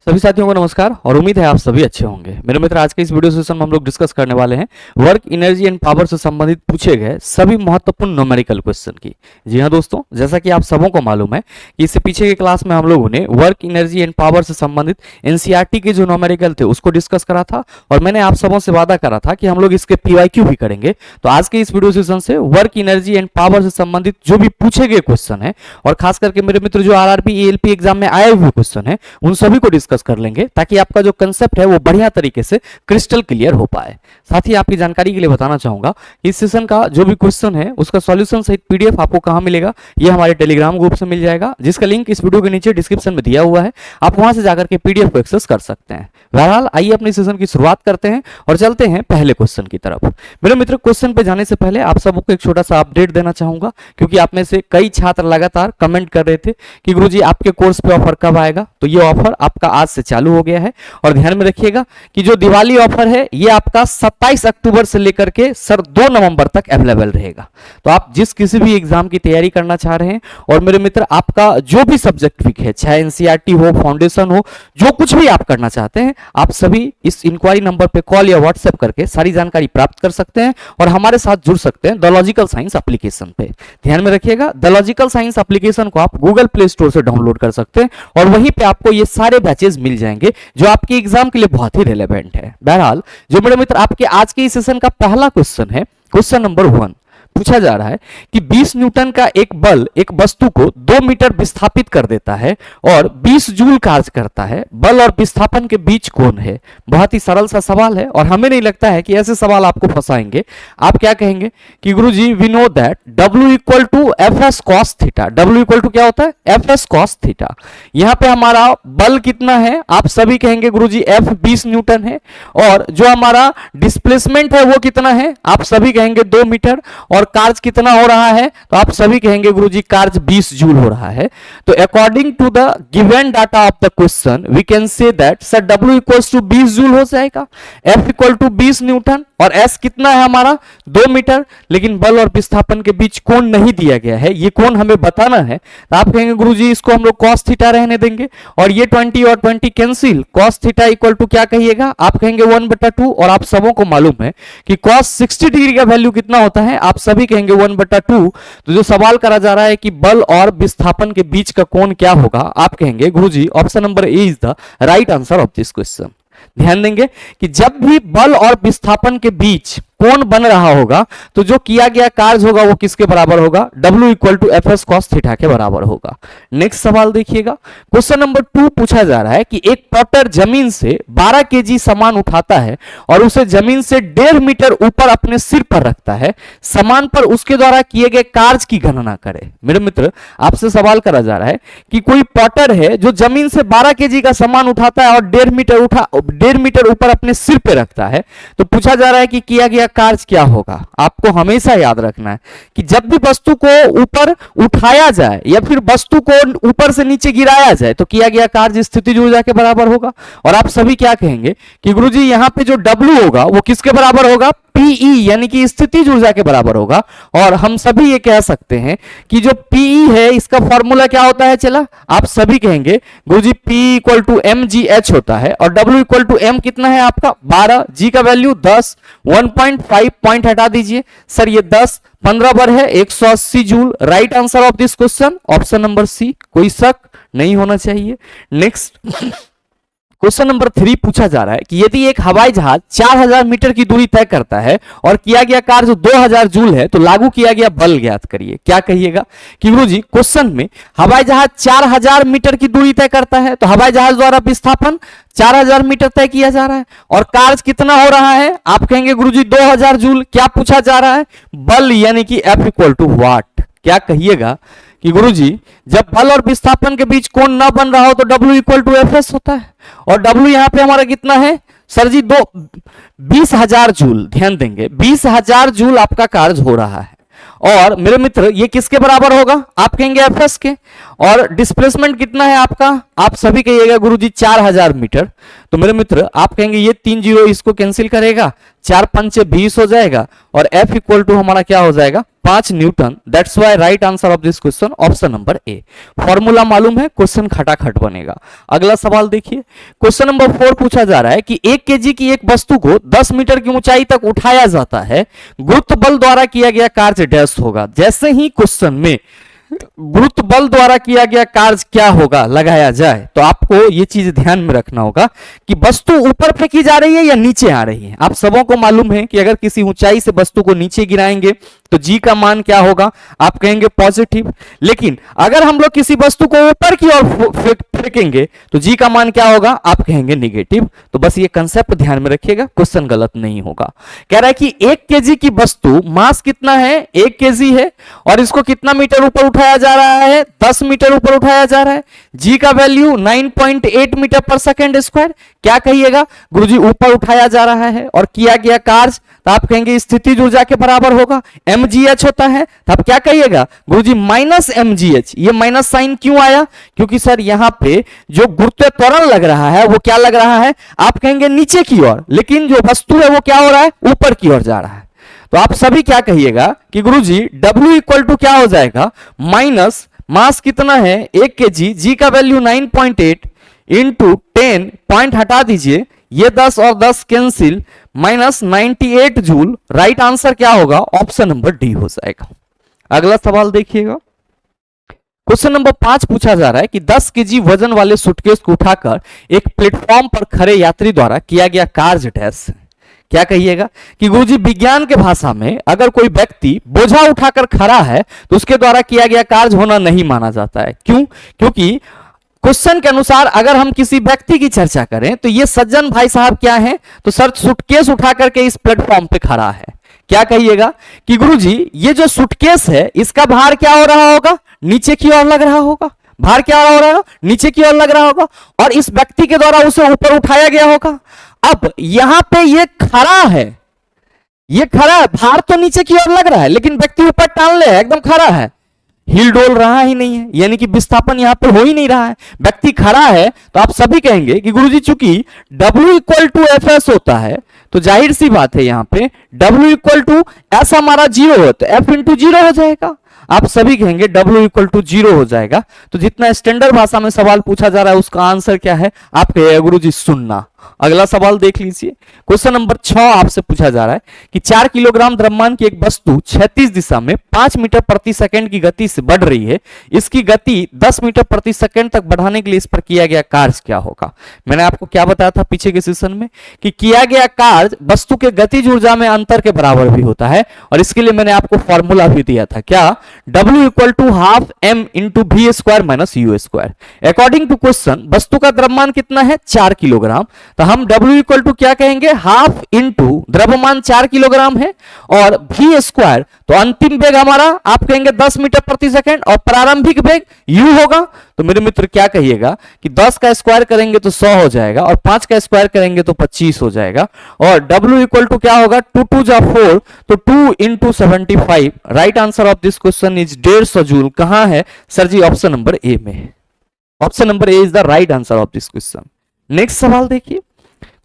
सभी साथियों को नमस्कार और उम्मीद है आप सभी अच्छे होंगे। मेरे मित्र, आज के इस वीडियो सेशन में हम लोग डिस्कस करने वाले हैं वर्क एनर्जी एंड पावर से संबंधित पूछे गए सभी महत्वपूर्ण न्यूमेरिकल क्वेश्चन की। जी हाँ दोस्तों, जैसा कि आप सबों को मालूम है कि इससे पीछे के क्लास में हम लोगों ने वर्क एनर्जी एंड पावर से संबंधित एनसीईआरटी के जो न्यूमेरिकल थे उसको डिस्कस करा था और मैंने आप सबों से वादा करा था कि हम लोग इसके पीवाईक्यू भी करेंगे। तो आज के इस वीडियो सेशन से वर्क एनर्जी एंड पावर से संबंधित जो भी पूछे गए क्वेश्चन है और खास करके मेरे मित्र जो आरआरबी एएलपी एग्जाम में आए हुए क्वेश्चन है उन सभी को डिस्कस कर लेंगे ताकि आपका जो कंसेप्ट है वो बढ़िया तरीके से क्रिस्टल क्लियर हो पाए। साथ ही आपकी जानकारी के लिए बताना चाहूंगा कि इस सेशन का जो भी क्वेश्चन है उसका सॉल्यूशन सहित पीडीएफ आपको कहां मिलेगा, ये हमारे टेलीग्राम ग्रुप से मिल जाएगा, जिसका लिंक इस वीडियो के नीचे डिस्क्रिप्शन में दिया हुआ है। आप वहां से जाकर के पीडीएफ को एक्सेस कर सकते हैं। बहरहाल आइए अपने सेशन की शुरुआत करते हैं और चलते हैं पहले क्वेश्चन की तरफ। मेरे मित्र, क्वेश्चन पे जाने से पहले आप सबको एक छोटा सा अपडेट देना चाहूंगा, क्योंकि आप में से कई छात्र लगातार कमेंट कर रहे थे कि गुरुजी आपके कोर्स पे ऑफर कब आएगा। तो ये ऑफर आपका आज से चालू हो गया है और ध्यान में रखिएगा कि जो दिवाली ऑफर है ये आपका 27 अक्टूबर से लेकर के सर 2 नवंबर तक अवेलेबल रहेगा। तो आप जिस किसी भी एग्जाम की तैयारी करना चाह रहे हैं और मेरे मित्र आपका जो भी सब्जेक्ट वीक है, चाहे एनसीईआरटी हो, फाउंडेशन हो, जो कुछ भी आप करना चाहते हैं, आप सभी इस इंक्वायरी नंबर पे कॉल या व्हाट्सएप करके सारी जानकारी प्राप्त कर सकते हैं और हमारे साथ जुड़ सकते हैं द लॉजिकल साइंस एप्लीकेशन पे। ध्यान में रखिएगा, द लॉजिकल साइंस एप्लीकेशन को आप गूगल प्ले स्टोर से डाउनलोड कर सकते हैं और वहीं पे आपको ये सारे बैचेस मिल जाएंगे जो आपके एग्जाम के लिए बहुत ही रिलेवेंट है। बहरहाल जो मेरे मित्र आपके आज के इस सेशन का पहला क्वेश्चन है, क्वेश्चन नंबर 1 पूछा जा रहा है कि 20 न्यूटन का एक बल एक वस्तु को 2 मीटर विस्थापित कर देता है और 20 जूल कार्य करता है। बल और विस्थापन के बीच कौन है? बहुत ही सरल सा सवाल है और हमें नहीं लगता है कि ऐसे सवाल आपको फंसाएंगे। आप क्या कहेंगे कि गुरुजी we know that W equal to Fs cos theta. W equal to क्या होता है? Fs cos theta. यहां पे हमारा बल कितना है? आप सभी कहेंगे गुरुजी F 20 न्यूटन है और जो हमारा डिस्प्लेसमेंट है वो कितना है? आप सभी कहेंगे 2 मीटर और कार्य कितना हो रहा है? तो आप सभी कहेंगे गुरुजी कार्य 20 जूल हो रहा है। तो according to the given data of the question we can say that sir W equals to 20 joule हो जाएगा, F इक्वल टू 20 न्यूटन और S कितना है हमारा? 2 मीटर। लेकिन बल और विस्थापन के बीच कोण नहीं दिया गया है, ये कोण हमें बताना है। तो आप कहेंगे गुरुजी इसको हम लोग cos थीटा रहने देंगे और ये 20 और 20 cancel, cos theta equal to क्या कहिएगा? आप कहेंगे 1/2 और आप सबों को मालूम है कि cos 60 डिग्री का वैल्यू कितना होता है? आप सभी कहेंगे 1/2। तो जो सवाल करा जा रहा है कि बल और विस्थापन के बीच का कोण क्या होगा, आप कहेंगे गुरुजी option number A is the right answer of this question. ध्यान देंगे कि जब भी बल और विस्थापन के बीच कोण बन रहा होगा तो जो किया गया कार्य होगा वो किसके बराबर होगा? W equal to Fs cos theta के बराबर होगा। नेक्स्ट सवाल देखिएगा, क्वेश्चन नंबर 2 पूछा जा रहा है कि एक पॉटर जमीन से 12 केजी सामान उठाता है और उसे जमीन से 1.5 मीटर ऊपर अपने सिर पर रखता है। सामान पर उसके द्वारा किए गए कार्य की गणना करें। मेरे मित्र, आपसे सवाल करा जा रहा है कि कोई पॉटर है जो जमीन से 12 केजी का सामान उठाता है और 1.5 मीटर ऊपर अपने सिर पर रखता है। तो पूछा जा रहा है कि किया गया कार्य क्या होगा? आपको हमेशा याद रखना है कि जब भी वस्तु को ऊपर उठाया जाए या फिर वस्तु को ऊपर से नीचे गिराया जाए तो किया गया कार्य स्थितिज ऊर्जा के बराबर होगा। और आप सभी क्या कहेंगे कि गुरुजी यहां पे जो W होगा वो किसके बराबर होगा? PE यानी कि स्थितिज ऊर्जा के बराबर होगा। और हम सभी ये कह सकते हैं कि जो PE है इसका फॉर्मूला क्या होता है? चला आप सभी कहेंगे गुरुजी P इक्वल टू mgh होता है और W इक्वल टू m कितना है आपका? 12, G का वैल्यू 10, 1.5 पॉइंट हटा दीजिए सर, ये 10 15 बार है 180 joule. Right answer of this question option number C, कोई शक नहीं होना चाहिए। नेक्स्ट क्वेश्चन नंबर 3 पूछा जा रहा है कि यदि एक हवाई जहाज 4000 मीटर की दूरी तय करता है और किया गया कार्य जो 2000 जूल है तो लागू किया गया बल ज्ञात करिए। क्या कहिएगा कि गुरुजी क्वेश्चन में हवाई जहाज 4000 मीटर की दूरी तय करता है तो हवाई जहाज द्वारा विस्थापन 4000 मीटर तय किया जा रहा है और कार्य कितना हो रहा है? आप कहेंगे गुरुजी 2000 जूल। क्या पूछा जा रहा है? बल यानी कि F इक्वल टू वाट। क्या कहिएगा कि गुरुजी जब बल और विस्थापन के बीच कोण ना बन रहा हो तो W इक्वल टू Fs होता है और W यहां पे हमारा कितना है सर जी? 20,000 जूल। ध्यान देंगे 20,000 जूल आपका कार्य हो रहा है और मेरे मित्र ये किसके बराबर होगा? आप कहेंगे Fs के। और डिस्प्लेसमेंट कितना है आपका? आप सभी कहिएगा गुरुजी 4000 मीटर। तो मेरे मित्र आप कहेंगे ये 3 0 इसको कैंसिल करेगा, 4 5 20 हो जाएगा और F इक्वल टू हमारा क्या हो जाएगा? 5 Newton. That's why right answer of this question option number A. Formula मालूम है, क्वेश्चन खटाखट बनेगा। अगला सवाल देखिए, क्वेश्चन नंबर 4 पूछा जा रहा है कि 1 केजी की एक वस्तु को 10 मीटर की ऊंचाई तक उठाया जाता है, गुरुत्व बल द्वारा किया गया कार्य डैश होगा। जैसे ही क्वेश्चन में गुरुत्व बल द्वारा किया गया कार्य क्या होगा लगाया जाए, तो आपको यह चीज ध्यान में रखना होगा कि वस्तु ऊपर फेंकी जा रही है या नीचे आ रही है। आप सबों को मालूम है कि अगर किसी ऊंचाई से वस्तु को नीचे गिराएंगे तो जी का मान क्या होगा, आप कहेंगे पॉजिटिव। लेकिन अगर हम लोग किसी वस्तु को ऊपर की ओर फेंकेंगे तो जी का मान क्या होगा, आप कहेंगे निगेटिव। तो बस ये कंसेप्ट ध्यान में रखिएगा, क्वेश्चन गलत नहीं होगा। कह रहा है कि 1 केजी की वस्तु मास कितना है, 1 केजी है, और इसको कितना मीटर ऊपर उठाया जा रहा है, 10 मीटर ऊपर उठाया जा रहा है। जी का वैल्यू 9.8 मीटर पर सेकेंड स्क्वायर। क्या कहिएगा, गुरुजी ऊपर उठाया जा रहा है और किया गया कार्य, तो आप कहेंगे स्थितिज ऊर्जा के बराबर होगा, mgh होता है। तो आप क्या कहिएगा, गुरुजी माइनस mgh। ये माइनस साइन क्यों आया, क्योंकि सर यहां पे जो गुरुत्व त्वरण लग रहा है वो क्या लग रहा है, आप कहेंगे नीचे की ओर, लेकिन जो वस्तु है वो क्या हो रहा है, ऊपर की ओर जा रहा है। तो आप सभी क्या कहिएगा कि गुरुजी W इक्वल टू क्या हो जाएगा, माइनस मास कितना है 1 केजी, जी का वैल्यू 9.8 इंटू 10, पॉइंट हटा दीजिए, ये 10 और 10 cancel, minus 98 joule. Right answer क्या होगा, ऑप्शन नंबर डी हो जाएगा। अगला सवाल देखिएगा, क्वेश्चन नंबर 5 पूछा जा रहा है कि 10 केजी वजन वाले सूटकेस को उठाकर एक प्लेटफॉर्म पर खड़े यात्री द्वारा किया गया कार्य डैश। क्या कहिएगा कि गुरुजी विज्ञान के भाषा में अगर कोई व्यक्ति बोझा उठाकर खड़ा है तो उसके द्वारा किया गया कार्य होना नहीं माना जाता है। क्यों, क्योंकि क्वेश्चन के अनुसार अगर हम किसी व्यक्ति की चर्चा करें तो ये सज्जन भाई साहब क्या हैं, तो सर सूटकेस उठा करके इस प्लेटफॉर्म पे खड़ा है। क्या कहिएगा कि गुरुजी ये जो सूटकेस है इसका भार क्या हो रहा होगा, नीचे की ओर लग रहा होगा। भार क्या हो रहा होगा, नीचे की ओर लग रहा होगा, और इस व्यक्ति के द्वारा उसे ऊपर उठाया गया होगा। अब यहां पे ये खड़ा है, ये खड़ा है, भार तो नीचे की ओर लग रहा है लेकिन व्यक्ति ऊपर टाल ले एकदम खड़ा है, हिल डोल रहा ही नहीं है, यानी कि विस्थापन यहां पे हो ही नहीं रहा है, व्यक्ति खड़ा है। तो आप सभी कहेंगे कि गुरुजी चूंकि W equal to F S होता है तो जाहिर सी बात है यहां पे W इक्वल टू एस हमारा 0 हो तो F इंटू 0 हो जाएगा। आप सभी कहेंगे W इक्वल टू 0 हो जाएगा। तो जितना स्टैंडर्ड भाषा में सवाल पूछा जा रहा है उसका आंसर क्या है, आप कहिएगा गुरुजी सुनना। अगला सवाल देख लीजिए, क्वेश्चन नंबर 6 आपसे पूछा जा रहा है कि 4 किलोग्राम द्रव्यमान की एक वस्तु क्षैतिज दिशा में 5 मीटर प्रति सेकंड की गति से बढ़ रही है। इसकी गति 10 मीटर प्रति सेकंड तक बढ़ाने के लिए इस पर किया गया कार्य क्या होगा। मैंने आपको क्या बताया था पीछे के सेशन में कि किया गया कार्य वस्तु के गतिज ऊर्जा में अंतर के बराबर भी होता है, और इसके लिए मैंने आपको फॉर्मूला भी दिया था, क्या, W equal to half m into v square minus u square. According to question वस्तु का द्रव्यमान कितना है, 4 किलोग्राम, तो हम W इक्वल टू क्या कहेंगे, हाफ इंटू द्रव्यमान 4 किलोग्राम है और v स्क्वायर, तो अंतिम वेग हमारा आप कहेंगे 10 मीटर प्रति सेकंड और प्रारंभिक वेग u होगा। तो मेरे मित्र क्या कहिएगा कि 10 का स्क्वायर करेंगे तो 100 हो जाएगा और 5 का स्क्वायर करेंगे तो 25 हो जाएगा, और W इक्वल टू क्या होगा, 2 2 जा 4, तो 2 into 75। Right answer of this question is 150 joule. कहां है sir ji, option number A में। Option number A is the right answer of this question. Next सवाल देखिए,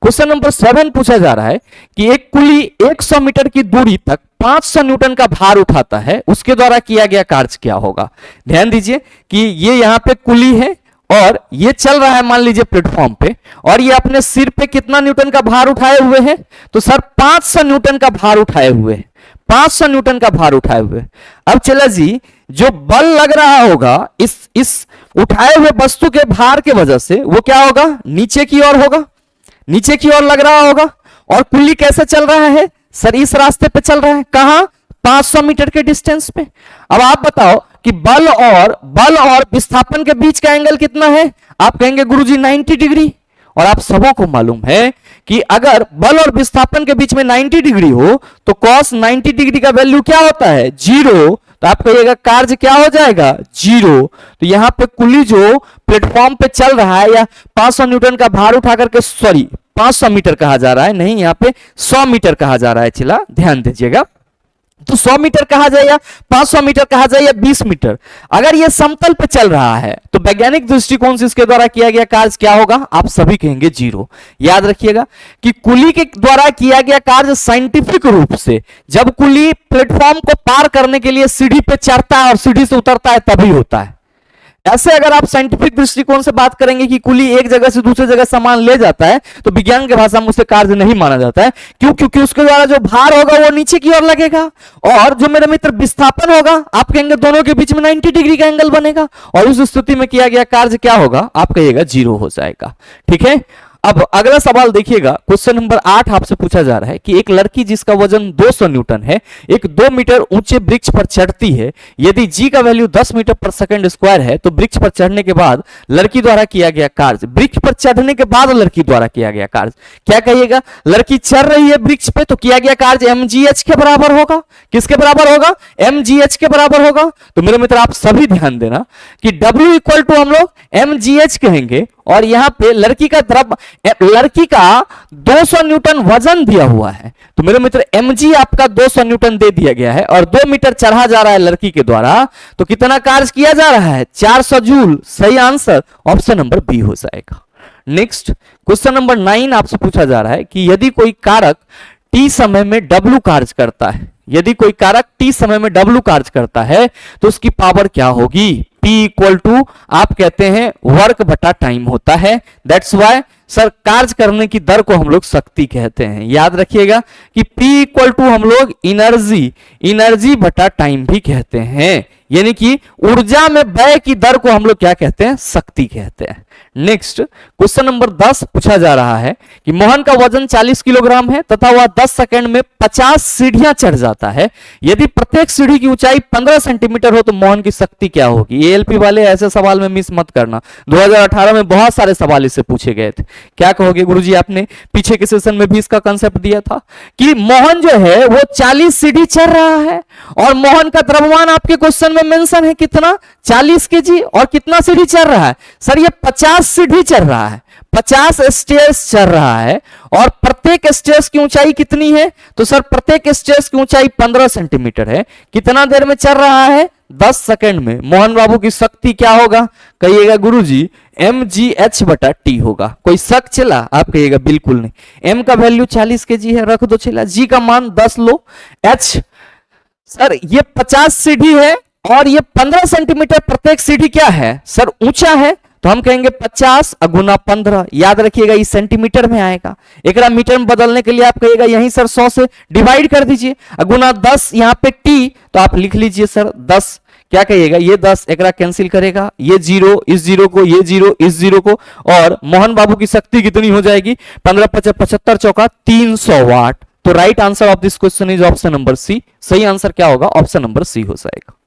क्वेश्चन नंबर 7 पूछा जा रहा है कि एक कुली 100 मीटर की दूरी तक 500 न्यूटन का भार उठाता है, उसके द्वारा किया गया कार्य क्या होगा। ध्यान दीजिए कि ये यहां पे कुली है और ये चल रहा है मान लीजिए प्लेटफॉर्म पे, और ये अपने सिर पे कितना न्यूटन का भार उठाए हुए हैं, तो सर 500 न्यूटन का भार उठाए हुए हैं, 500 न्यूटन का भार उठाए हुए। अब चला जी, जो बल लग रहा होगा इस उठाए हुए वस्तु के भार के वजह से वो क्या होगा, नीचे की ओर होगा, नीचे की ओर लग रहा होगा। और कुल्ली कैसे चल रहा है सर, इस रास्ते पे चल रहा है, कहां, 500 मीटर के डिस्टेंस पे। अब आप बताओ कि बल और विस्थापन के बीच का एंगल कितना है, आप कहेंगे गुरुजी 90 डिग्री। और आप सबों को मालूम है कि अगर बल और विस्थापन के बीच में 90 डिग्री हो तो cos 90 डिग्री का वैल्यू क्या होता है, 0। तो आप कहिएगा कार्य क्या हो जाएगा, 0। तो यहां पे कुली जो प्लेटफॉर्म पे चल रहा है या 500 न्यूटन का भार उठा करके, सॉरी 500 मीटर कहा जा रहा है, नहीं यहाँ पे 100 मीटर कहा जा रहा है, चला ध्यान दीजिएगा। तो 100 मीटर कहा जाए या 500 मीटर कहा जाए या 20 मीटर, अगर ये समतल पे चल रहा है तो वैज्ञानिक दृष्टिकोण से इसके द्वारा किया गया कार्य क्या होगा, आप सभी कहेंगे जीरो। याद रखिएगा कि कुली के द्वारा किया गया कार्य साइंटिफिक रूप से जब कुली प्लेटफॉर्म को पार करने के लिए सीढ़ी पे चढ़ता है और सीढ़ी से उतरता है तभी होता है। ऐसे अगर आप साइंटिफिक दृष्टिकोण से बात करेंगे कि कुली एक जगह से दूसरी जगह सामान ले जाता है तो विज्ञान की भाषा में उसे कार्य नहीं माना जाता है। क्यों? क्योंकि उसके द्वारा जो भार होगा वो नीचे की ओर लगेगा और जो मेरे मित्र विस्थापन होगा आप कहेंगे दोनों के बीच में 90 डिग्री का एंगल बनेगा और उस स्थिति में किया गया कार्य क्या होगा, आप कहिएगा जीरो हो जाएगा। ठीक है, अब अगला सवाल देखिएगा, क्वेश्चन नंबर 8 आपसे पूछा जा रहा है कि एक लड़की जिसका वजन 200 न्यूटन है एक 2 मीटर ऊंचे वृक्ष पर चढ़ती है। यदि जी का वैल्यू 10 मीटर पर सेकंड स्क्वायर है तो वृक्ष पर चढ़ने के बाद लड़की द्वारा किया गया कार्य, वृक्ष पर चढ़ने के बाद लड़की द्वारा किया गया कार्य क्या कहिएगा? लड़की चढ़ रही है वृक्ष पे तो किया गया कार्य mgh के बराबर होगा। किसके बराबर होगा? mgh के बराबर होगा। तो मेरे मित्र आप सभी ध्यान देना कि W इक्वल टू हम लोग mgh कहेंगे और यहां पे लड़की का 200 न्यूटन वजन दिया हुआ है तो मेरे मित्र mg आपका 200 न्यूटन दे दिया गया है और 2 मीटर चढ़ा जा रहा है लड़की के द्वारा तो कितना कार्य किया जा रहा है? 400 जूल। सही आंसर ऑप्शन नंबर बी हो जाएगा। नेक्स्ट क्वेश्चन नंबर 9 आपसे पूछा जा रहा है कि यदि कोई कारक t समय में w कार्य करता है, यदि कोई कारक t समय में w कार्य करता है तो उसकी पावर क्या होगी? P इक्वल टू आप कहते हैं वर्क बटा टाइम होता है। दैट्स वाई सर कार्य करने की दर को हम लोग शक्ति कहते हैं। याद रखिएगा कि P इक्वल टू हम लोग एनर्जी बटा टाइम भी कहते हैं, यानी कि ऊर्जा में व्यय की दर को हम लोग क्या कहते हैं? शक्ति कहते हैं। नेक्स्ट क्वेश्चन नंबर 10 पूछा जा रहा है कि मोहन का वजन 40 किलोग्राम है तथा वह 10 सेकंड में 50 सीढ़ियां चढ़ जाता है। यदि प्रत्येक सीढ़ी की ऊंचाई 15 सेंटीमीटर हो तो मोहन की शक्ति क्या होगी? एएलपी वाले ऐसे सवाल में मिस मत करना, 2018 में बहुत सारे सवाल इससे पूछे गए थे। क्या कहोगे गुरुजी? आपने पीछे के सेशन में भी इसका कंसेप्ट दिया था कि मोहन जो है वो 40 सीढ़ी चढ़ रहा है और मोहन का द्रव्यमान आपके क्वेश्चन में मेंशन है कितना? 40 केजी और कितना सीढ़ी चढ़ रहा है? सर ये 50 सीढ़ी चढ़ रहा है, 50 स्टेयर्स चढ़ रहा है और प्रत्येक स्टेयर्स की ऊंचाई कितनी है? तो सर प्रत्येक स्टेयर्स की ऊंचाई 15 सेंटीमीटर है। कितना देर में चढ़ रहा है? 10 सेकंड में। मोहन बाबू की शक्ति क्या होगा? कहिएगा गुरुजी mgh बटा t होगा। कोई शक चला? आप कहिएगा बिल्कुल नहीं। m का वैल्यू 40 केजी है, रख दो चला। g का मान 10 लो। h सर ये 50 सीढ़ी है और ये 15 सेंटीमीटर प्रत्येक सीढ़ी क्या है सर? ऊंचा है तो हम कहेंगे 50 गुना 15। याद रखिएगा ये सेंटीमीटर में आएगा, एक मीटर में बदलने के लिए आप कहिएगा यहीं सर 100 से डिवाइड कर दीजिए, गुना 10 यहाँ पे t तो आप लिख लीजिए सर 10। क्या कहिएगा? ये 10 एकरा कैंसिल करेगा, ये 0 इस 0 को, ये 0 इस 0 को और मोहन बाबू की शक्ति कितनी हो जाएगी? 15 75 चौका 300 वाट। तो right answer of this question is option number C. सही आंसर क्या होगा? ऑप्शन नंबर सी हो जाएगा।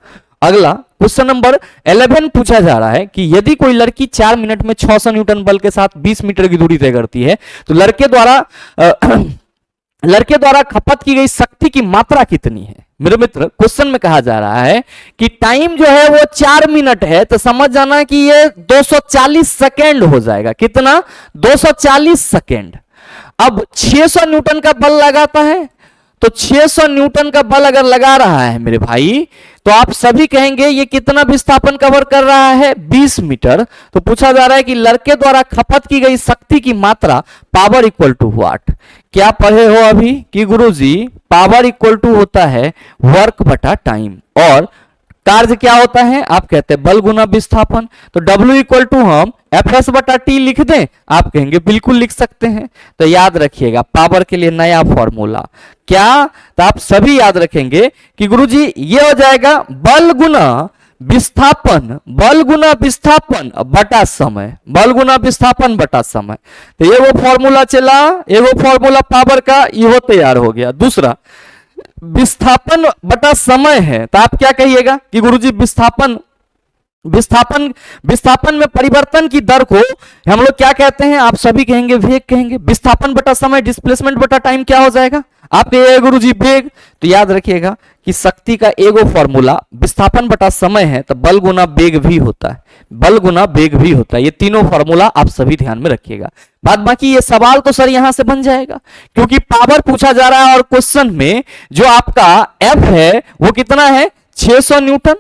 अगला क्वेश्चन नंबर 11 पूछा जा रहा है कि यदि कोई लड़की 4 मिनट में 600 न्यूटन बल के साथ 20 मीटर की दूरी तय करती है तो लड़के द्वारा खपत की गई शक्ति की मात्रा कितनी है? मेरे मित्र क्वेश्चन में कहा जा रहा है कि टाइम जो है वो 4 मिनट है तो समझ जाना कि ये 240 सेकेंड हो जाएगा। कितना? 240 सेकेंड। अब 600 न्यूटन का बल लगाता है तो 600 न्यूटन का बल अगर लगा रहा है मेरे भाई तो आप सभी कहेंगे ये कितना विस्थापन कवर कर रहा है? 20 मीटर। तो पूछा जा रहा है कि लड़के द्वारा खपत की गई शक्ति की मात्रा पावर इक्वल टू व्हाट? क्या पढ़े हो अभी कि गुरुजी पावर इक्वल टू होता है वर्क बटा टाइम और कार्य क्या होता है? आप कहते हैं बल गुना विस्थापन। तो W इक्वल टू हम Fs बटा टी लिख दें? आप कहेंगे बिल्कुल लिख सकते हैं। तो याद रखिएगा पावर के लिए नया फॉर्मूला क्या? तो आप सभी याद रखेंगे कि गुरुजी ये हो जाएगा बल गुना विस्थापन, बल गुना विस्थापन बटा समय, बल गुना विस्थापन बटा समय। तो ये वो फॉर्मूला चला, ये वो फॉर्मूला पावर का ये तैयार हो गया। दूसरा विस्थापन बटा समय है तो आप क्या कहिएगा कि गुरुजी विस्थापन विस्थापन विस्थापन में परिवर्तन की दर को हम लोग क्या कहते हैं? आप सभी कहेंगे वेग कहेंगे। विस्थापन बटा समय, डिस्प्लेसमेंट बटा टाइम क्या हो जाएगा? आप कहिए गुरुजी वेग। तो याद रखिएगा कि शक्ति का एगो फॉर्मूला विस्थापन बटा समय है, तो बल गुना वेग भी होता है, बल गुना वेग भी होता है। ये तीनों फॉर्मूला आप सभी ध्यान में रखिएगा। बाद बाकी ये सवाल तो सर यहां से बन जाएगा, क्योंकि पावर पूछा जा रहा है और क्वेश्चन में जो आपका एफ है वो कितना है? 600 न्यूटन।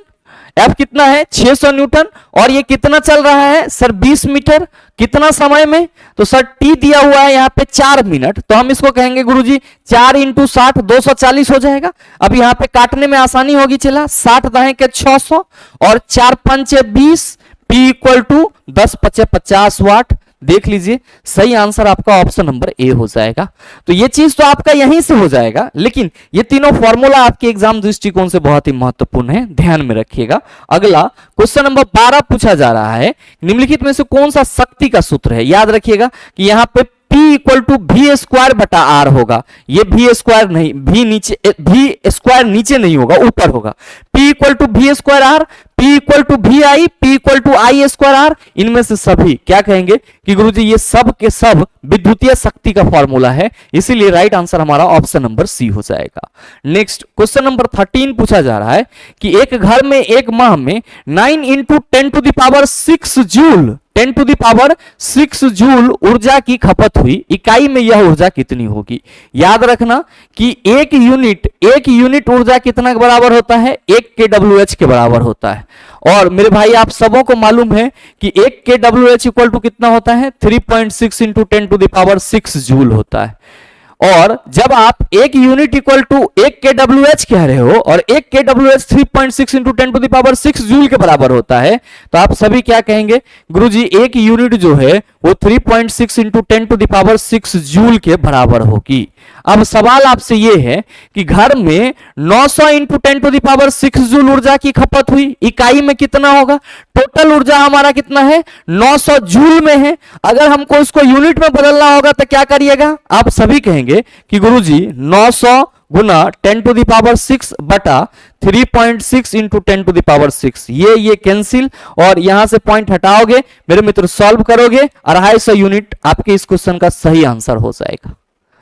एफ कितना है? 600 न्यूटन। और ये कितना चल रहा है सर? 20 मीटर। कितना समय में? तो सर टी दिया हुआ है यहाँ पे 4 मिनट, तो हम इसको कहेंगे गुरुजी 4 × 60 240 हो जाएगा। अब यहाँ पे काटने में आसानी होगी, चला 60 दाएं के 600 और 4 5 20, P = 10 5 50 वाट। देख लीजिए सही आंसर आपका ऑप्शन नंबर ए हो जाएगा। तो ये चीज तो आपका यहीं से हो जाएगा, लेकिन ये तीनों फॉर्मूला आपके एग्जाम दृष्टिकोण से बहुत ही महत्वपूर्ण है, ध्यान में रखिएगा। अगला क्वेश्चन नंबर 12 पूछा जा रहा है, निम्नलिखित में से कौन सा शक्ति का सूत्र है? याद रखिएगा कि यहाँ पे P = v² बटा r होगा। ये v² नहीं, v² नीचे नहीं होगा, ऊपर होगा। P = v² r, P = vi, P = i²r। इनमें से सभी क्या कहेंगे कि गुरुजी ये सब के सब विद्युतीय शक्ति का फॉर्मूला है, इसीलिए राइट आंसर हमारा ऑप्शन नंबर सी हो जाएगा। नेक्स्ट क्वेश्चन नंबर 13 पूछा जा रहा है कि एक घर में एक माह में 9 × 10⁶ जूल 10⁶ जूल ऊर्जा की खपत हुई, इकाई में यह ऊर्जा कितनी होगी? याद रखना कि एक यूनिट ऊर्जा कितना के बराबर होता है? 1 kWh के बराबर होता है। और मेरे भाई आप सबों को मालूम है कि 1 kWh = कितना होता है? 3.6 × 10⁶ जूल होता है। और जब आप एक यूनिट इक्वल टू 1 kWh कह रहे हो और 1 kWh 3.6 × 10⁶ जूल के बराबर होता है, तो आप सभी क्या कहेंगे? गुरुजी एक यूनिट जो है वो 3.6 × 10⁶ जूल के बराबर होगी। अब सवाल आपसे ये है कि घर में 900 × 10⁶ जूल ऊर्जा की खपत हुई, इकाई में कितना होगा? टोटल ऊर्जा हमारा कितना है? 900 जूल में है। अगर हमको इसको यूनिट में बदलना होगा तो क्या करिएगा? आप सभी कहेंगे कि गुरुजी 900 गुना 10⁶ बटा 3.6 × 10⁶। ये कैंसिल और यहां से पॉइंट हटाओगे मेरे मित्र, सॉल्व करोगे, 250 यूनिट आपके इस क्वेश्चन का सही आंसर हो जाएगा।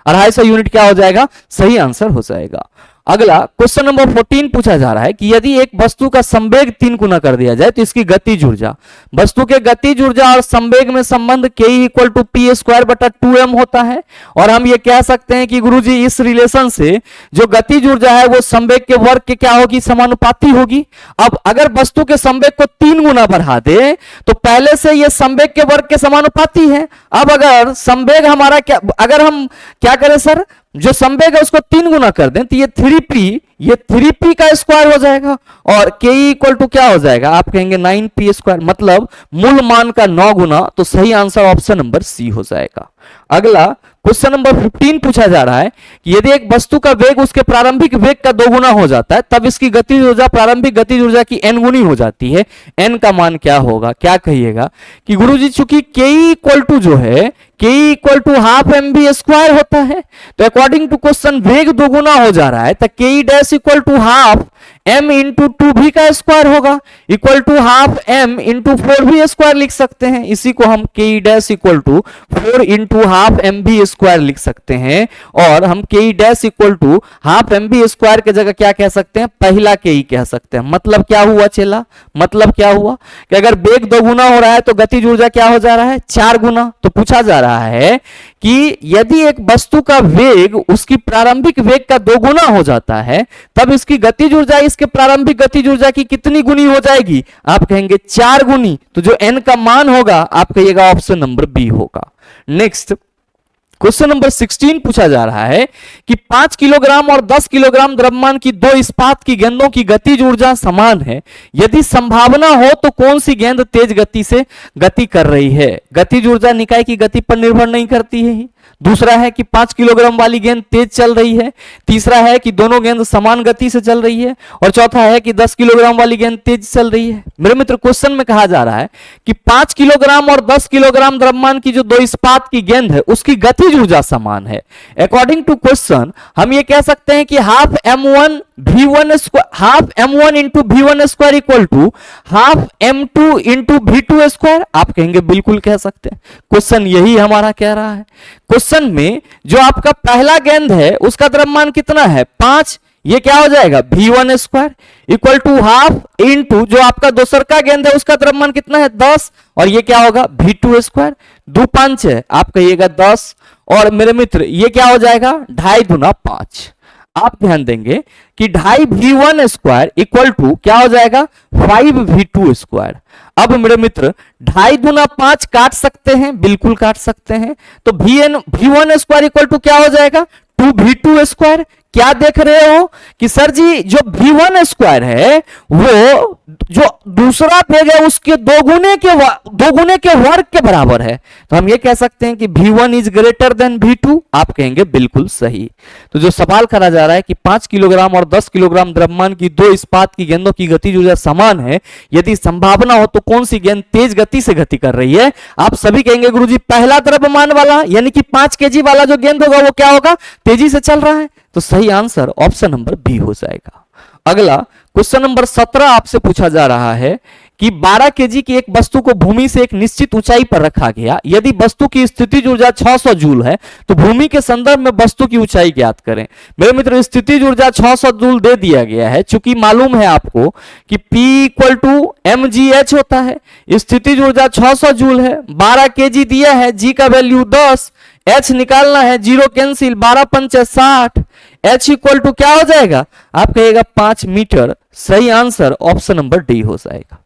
250 यूनिट क्या हो जाएगा? सही आंसर हो जाएगा। अगला क्वेश्चन नंबर 14 पूछा जा रहा है कि यदि एक वस्तु का संवेग 3 गुना कर दिया जाए तो इसकी गतिज ऊर्जा, वस्तु के गतिज ऊर्जा और संवेग में संबंध K = P² बटा 2m होता है। और हम ये कह सकते हैं कि गुरुजी इस रिलेशन से जो गतिज ऊर्जा है वो संवेग के वर्ग के क्या होगी? समानुपाती होगी। अब अगर वस्तु के संवेग को 3 गुना बढ़ा दे तो पहले से ये संवेग के वर्ग के समानुपाती है। अब अगर संवेग हमारा क्या, अगर हम क्या करें सर, जो संवेग है उसको 3 गुना कर दें तो ये 3p का स्क्वायर हो जाएगा और K = क्या हो जाएगा? आप कहेंगे 9p², मतलब मूल मान का 9 गुना। तो सही आंसर ऑप्शन नंबर सी हो जाएगा। अगला क्वेश्चन नंबर 15 पूछा जा रहा है कि यदि एक वस्तु का वेग उसके प्रारंभिक वेग का 2 गुना हो जाता है तब इसकी गतिज ऊर्जा प्रारंभिक गतिज ऊर्जा की n गुनी हो जाती है। n का मान क्या होगा? क्या कहिएगा कि गुरुजी चूंकि K = जो है K = ½ mv² होता है, तो अकॉर्डिंग टू क्वेश्चन वेग 2 गुना हो जा रहा है तो K' = ½ m × 2v का स्क्वायर होगा, इक्वल टू ½ m × 4v² लिख सकते हैं। इसी को हम K' = 4 × ½ mv² लिख सकते हैं। और हम K' = ½ mv² के जगह क्या कह सकते हैं? पहला K कह सकते हैं। मतलब क्या हुआ चेला? मतलब क्या हुआ कि अगर वेग 2 गुना हो रहा है तो गतिज ऊर्जा क्या हो जा रहा है? 4 गुना। तो पूछा जा रहा है कि यदि एक वस्तु का वेग उसकी प्रारंभिक वेग का 2 गुना हो जाता है तब इसकी गतिज ऊर्जा इसके प्रारंभिक गतिज ऊर्जा की कितनी गुनी हो जाएगी? आप कहेंगे 4 गुनी। तो जो n का मान होगा आप कहिएगा ऑप्शन नंबर बी होगा। नेक्स्ट क्वेश्चन नंबर 16 पूछा जा रहा है कि 5 किलोग्राम और 10 किलोग्राम द्रव्यमान की 2 इस्पात की गेंदों की गतिज ऊर्जा समान है। यदि संभावना हो तो कौन सी गेंद तेज गति से गति कर रही है? गतिज ऊर्जा निकाय की गति पर निर्भर नहीं करती है, दूसरा है कि 5 किलोग्राम वाली गेंद तेज चल रही है, तीसरा है कि दोनों गेंद समान गति से चल रही है, और चौथा है कि 10 किलोग्राम वाली गेंद तेज चल रही है। मेरे मित्र क्वेश्चन में कहा जा रहा है कि 5 किलोग्राम और 10 किलोग्राम द्रव्यमान की जो दो इस्पात की गेंद है उसकी गतिज ऊर्जा समान है। अकॉर्डिंग टू क्वेश्चन हम ये कह सकते हैं कि half m1 v1 square, half m1 into v1 square equal to half m2 into v2 square. आप कहेंगे बिल्कुल कह सकते हैं, क्वेश्चन यही हमारा कह रहा है। क्वेश्चन में जो आपका पहला गेंद है उसका द्रव्यमान कितना है 5, ये क्या हो जाएगा v1 square equal to half into जो आपका दूसर का गेंद है उसका द्रव्यमान कितना है 10, और ये क्या होगा v2 स्क्वायर। 2 5 है, आप कहिएगा 10, और मेरे मित्र ये क्या हो जाएगा 2.5 गुना 5। आप ध्यान देंगे कि 2.5 v1 स्क्वायर इक्वल टू क्या हो जाएगा 5 v2 स्क्वायर। अब मेरे मित्र 2.5 गुना 5 काट सकते हैं, बिल्कुल काट सकते हैं, तो v1 स्क्वायर इक्वल टू क्या हो जाएगा 2 v2 स्क्वायर। क्या देख रहे हो कि सर जी जो v1 स्क्वायर है वो जो दूसरा भेग है उसके दोगुने के वर्ग के बराबर है, तो हम ये कह सकते हैं कि v1 is greater than v2। आप कहेंगे बिल्कुल सही। तो जो सवाल करा जा रहा है कि 5 किलोग्राम और 10 किलोग्राम द्रव्यमान की दो इस्पात की गेंदों की गतिज ऊर्जा समान है, यदि संभावना हो तो कौन सी गेंद तेज गति से गति कर रही है। आप सभी कहेंगे गुरुजी पहला द्रव्यमान वाला यानी कि 5 केजी वाला जो गेंद होगा वो क्या होगा तेजी से चल रहा है, तो सही आंसर ऑप्शन नंबर बी हो जाएगा। अगला क्वेश्चन नंबर 17 आपसे पूछा जा रहा है कि 12 केजी की एक वस्तु को भूमि से एक निश्चित ऊंचाई पर रखा गया, यदि वस्तु की स्थितिज ऊर्जा 600 जूल है तो भूमि के संदर्भ में वस्तु की ऊंचाई ज्ञात करें। मेरे मित्र स्थितिज ऊर्जा 600 जूल दे दिया गया है, चूंकि मालूम है आपको कि P इक्वल टू mgh होता है, स्थितिज ऊर्जा 600 जूल है, 12 केजी दिया है, g का वैल्यू 10, h निकालना है, 0 कैंसिल, 12 पंच 60, h इक्वल टू क्या हो जाएगा आप कहेगा 5 मीटर। सही आंसर ऑप्शन नंबर डी हो जाएगा।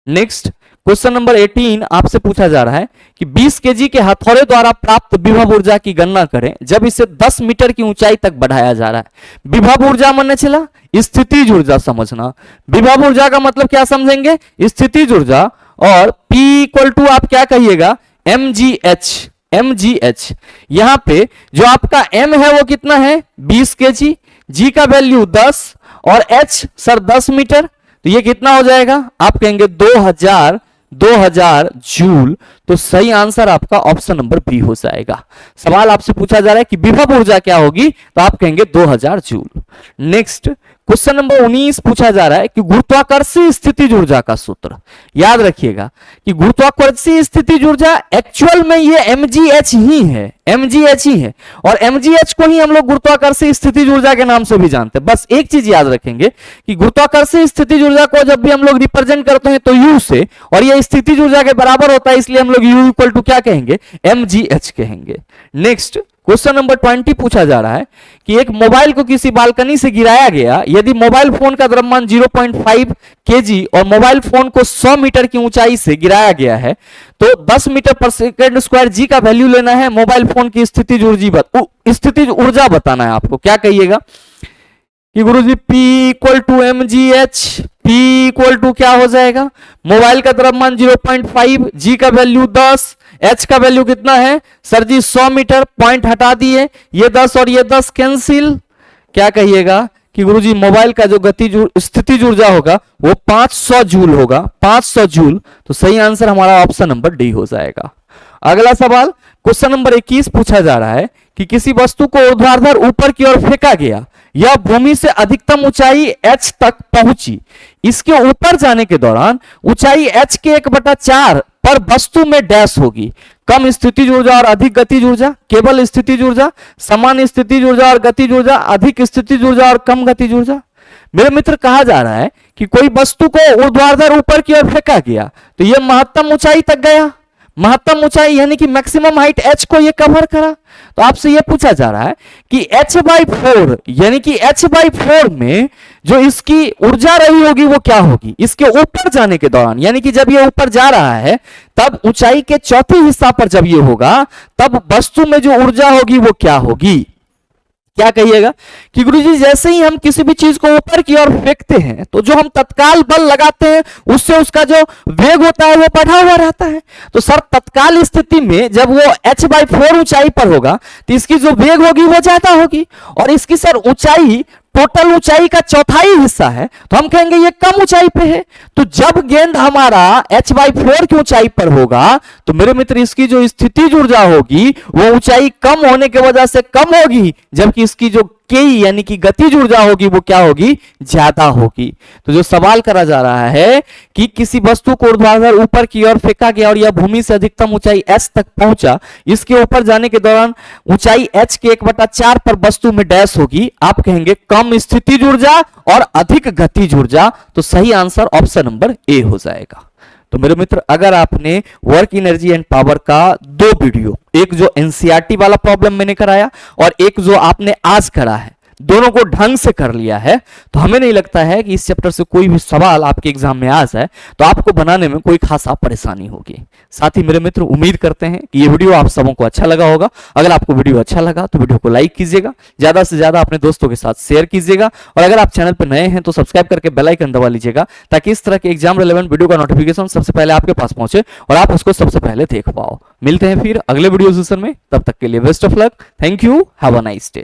नेक्स्ट क्वेश्चन नंबर 18 आपसे पूछा जा रहा है कि 20 केजी के हथौड़े द्वारा प्राप्त विभव ऊर्जा की गणना करें जब इसे 10 मीटर की ऊंचाई तक बढ़ाया जा रहा है। विभव ऊर्जा माने चला स्थितिज ऊर्जा समझना, विभव ऊर्जा का मतलब क्या समझेंगे स्थितिज ऊर्जा, और P इक्वल टू आप क्या कहिएगा mgh। यहां पे जो आपका m है वो कितना है 20 केजी, g का वैल्यू 10 और h सर 10 मीटर, तो ये कितना हो जाएगा आप कहेंगे 2000 जूल। तो सही आंसर आपका ऑप्शन नंबर बी हो जाएगा। सवाल आपसे पूछा जा रहा है कि विभव ऊर्जा क्या होगी, तो आप कहेंगे 2000 जूल। नेक्स्ट क्वेश्चन नंबर 19 पूछा जा रहा है कि गुरुत्वाकर्षीय स्थितिज ऊर्जा का सूत्र। याद रखिएगा कि गुरुत्वाकर्षीय स्थितिज ऊर्जा एक्चुअल में ये mgh ही है, mgh ही है, और mgh को ही हम लोग गुरुत्वाकर्षीय स्थितिज ऊर्जा के नाम से भी जानते हैं। बस एक चीज याद रखेंगे कि गुरुत्वाकर्षीय स्थितिज ऊर्जा को जब भी हम लोग रिप्रेजेंट करते हैं तो u से, और ये स्थितिज ऊर्जा के बराबर होता है, इसलिए हम लोग u इक्वल टू क्या कहेंगे mgh कहेंगे। नेक्स्ट क्वेश्चन नंबर 20 पूछा जा रहा है कि एक मोबाइल को किसी बालकनी से गिराया गया, यदि मोबाइल फोन का द्रव्यमान 0.5 केजी और मोबाइल फोन को 100 मीटर की ऊंचाई से गिराया गया है तो 10 मीटर पर सेकंड स्क्वायर जी का वैल्यू लेना है, मोबाइल फोन की स्थितिज ऊर्जा बताना है आपको। क्या कहिएगा कि गुरुजी P equal to mgh, P equal to क्या हो जाएगा मोबाइल का द्रव्यमान 0.5, g का वैल्यू 10, h का वैल्यू कितना है सर जी 100 मीटर, पॉइंट हटा दिए, ये 10 और ये 10 कैंसिल। क्या कहिएगा कि गुरुजी मोबाइल का जो स्थितिज ऊर्जा होगा वो 500 जूल होगा, 500 जूल। तो सही आंसर हमारा ऑप्शन नंबर डी हो जाएगा। अगला सवाल क्वेश्चन नंबर 21 पूछा जा रहा है कि किसी वस्तु को ऊर्ध्वाधर ऊपर की ओर फेंका गया, यह भूमि से अधिकतम ऊंचाई h तक पहुंची, इसके ऊपर जाने के दौरान ऊंचाई h के 1/4 पर वस्तु में डैश होगी, कम स्थितिज ऊर्जा और अधिक गतिज ऊर्जा, केवल स्थितिज ऊर्जा, समान स्थितिज ऊर्जा और गतिज ऊर्जा, अधिक स्थितिज ऊर्जा और कम गतिज ऊर्जा। मेरे मित्र कहा जा रहा है कि कोई वस्तु को ऊर्ध्वाधर ऊपर की ओर फेंका गया तो यह महत्तम ऊंचाई तक गया, महत्तम ऊंचाई यानी कि मैक्सिमम हाइट h को ये कवर करा। तो आपसे ये पूछा जा रहा है कि h/4 यानी कि h/4 में जो इसकी ऊर्जा रही होगी वो क्या होगी इसके ऊपर जाने के दौरान, यानी कि जब ये ऊपर जा रहा है तब ऊंचाई के चौथे हिस्सा पर जब ये होगा तब वस्तु में जो ऊर्जा होगी वो क्या होगी। क्या कहिएगा कि गुरुजी जैसे ही हम किसी भी चीज को ऊपर की ओर फेंकते हैं तो जो हम तत्काल बल लगाते हैं उससे उसका जो वेग होता है वो बढ़ा हुआ रहता है। तो सर तत्काल स्थिति में जब वो h/4 ऊंचाई पर होगा तो इसकी जो वेग होगी वो ज्यादा होगी, और इसकी सर ऊंचाई टोटल ऊंचाई का चौथाई हिस्सा है तो हम कहेंगे ये कम ऊंचाई पे है। तो जब गेंद हमारा h/4 की ऊंचाई पर होगा तो मेरे मित्र इसकी जो स्थितिज ऊर्जा होगी वो ऊंचाई कम होने की वजह से कम होगी, जबकि इसकी जो के यानी कि गतिज ऊर्जा होगी वो क्या होगी, ज्यादा होगी। तो जो सवाल करा जा रहा है कि किसी वस्तु को ऊर्ध्वाधर ऊपर की ओर फेंका गया और यह भूमि से अधिकतम ऊंचाई h तक पहुंचा, इसके ऊपर जाने के दौरान ऊंचाई h के 1/4 पर वस्तु में डैश होगी, आप कहेंगे कम स्थितिज ऊर्जा और अधिक गतिज ऊर्जा। तो सही आंसर ऑप्शन नंबर ए हो जाएगा। तो मेरे मित्र अगर आपने वर्क एनर्जी एंड पावर का 2 वीडियो, एक जो एनसीईआरटी वाला प्रॉब्लम मैंने कराया और एक जो आपने आज करा है, दोनों को ढंग से कर लिया है, तो हमें नहीं लगता है कि इस चैप्टर से कोई भी सवाल आपके एग्जाम में आ जाए तो आपको बनाने में कोई खासा परेशानी होगी। साथ ही मेरे मित्र उम्मीद करते हैं कि ये वीडियो आप सबों को अच्छा लगा होगा। अगर आपको वीडियो अच्छा लगा तो वीडियो को लाइक कीजिएगा, ज्यादा से ज्यादा अपने दोस्तों के साथ शेयर कीजिएगा, और अगर आप चैनल पर नए हैं तो सब्सक्राइब करके बेल आइकन दबा लीजिएगा ताकि इस तरह के एग्जाम रिलेवेंट वीडियो का नोटिफिकेशन सबसे पहले आपके पास पहुंचे और आप उसको सबसे पहले देख पाओ। मिलते हैं फिर अगले वीडियो सेशन में, तब तक के लिए best of luck. Thank you, have a nice day.